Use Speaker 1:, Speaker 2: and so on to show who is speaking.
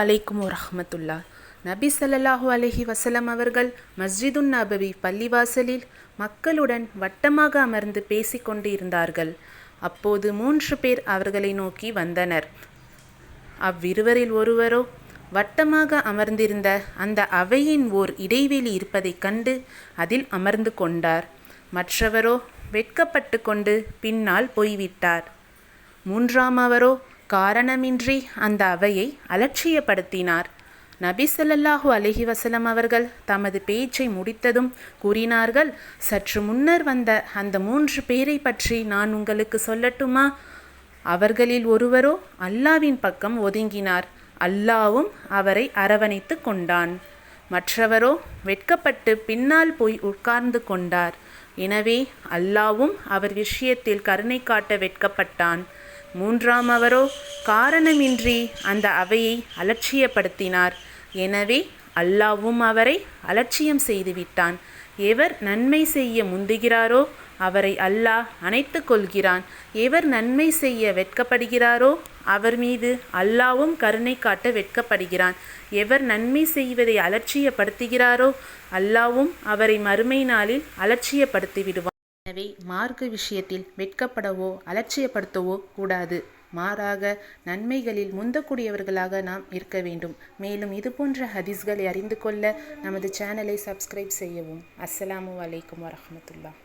Speaker 1: அலைக்கும் வரஹ்மத்துல்லா. நபி ஸல்லல்லாஹு அலைஹி வஸல்லம் அவர்கள் மஸ்ஜிதுன் நபவி பள்ளிவாசலில் மக்களுடன் வட்டமாக அமர்ந்து பேசிக்கொண்டு இருந்தார்கள். அப்போது 3 பேர் அவர்களை நோக்கி வந்தனர். அவ்விருவரில் ஒருவரோ வட்டமாக அமர்ந்திருந்த அந்த அவையின் ஓர் இடைவெளி இருப்பதைக் கண்டு அதில் அமர்ந்து கொண்டார். மற்றவரோ வெட்கப்பட்டு கொண்டு பின்னால் போய்விட்டார். 3ஆமவரோ காரணமின்றி அந்த அவையை அலட்சியப்படுத்தினார். நபி ஸல்லல்லாஹு அலைஹி வஸல்லம் அவர்கள் தமது பேச்சை முடித்ததும் கூறினார்கள், சற்று முன்னர் வந்த அந்த 3 பேரை பற்றி நான் உங்களுக்கு சொல்லட்டுமா? அவர்களில் ஒருவரோ அல்லாவின் பக்கம் ஒதுங்கினார். அல்லாவும் அவரை அரவணைத்து கொண்டான். மற்றவரோ வெட்கப்பட்டு பின்னால் போய் உட்கார்ந்து கொண்டார். எனவே அல்லாவும் அவர் விஷயத்தில் கருணை காட்ட வெட்கப்பட்டான். 3ஆமவரோ காரணமின்றி அந்த அவையை அலட்சியப்படுத்தினார். எனவே அல்லாவும் அவரை அலட்சியம் செய்துவிட்டான். எவர் நன்மை செய்ய முந்துகிறாரோ அவரை அல்லாஹ் அணைத்து கொள்கிறான். எவர் நன்மை செய்ய வெட்கப்படுகிறாரோ அவர் மீது அல்லாவும் கருணை காட்ட வெட்கப்படுகிறான். எவர் நன்மை செய்வதை அலட்சியப்படுத்துகிறாரோ அல்லாவும் அவரை மறுமை நாளில் அலட்சியப்படுத்தி விடுவான். எனவே மார்க்க விஷயத்தில் வெட்கப்படவோ அலட்சியப்படுத்தவோ கூடாது. மாறாக நன்மைகளில் முந்தக்கூடியவர்களாக நாம் இருக்க வேண்டும். மேலும் இதுபோன்ற ஹதீஸ்களை அறிந்து கொள்ள நமது சேனலை சப்ஸ்கிரைப் செய்யவும். அஸ்ஸலாமு அலைக்கும் வரஹ்மத்துல்லாஹ்.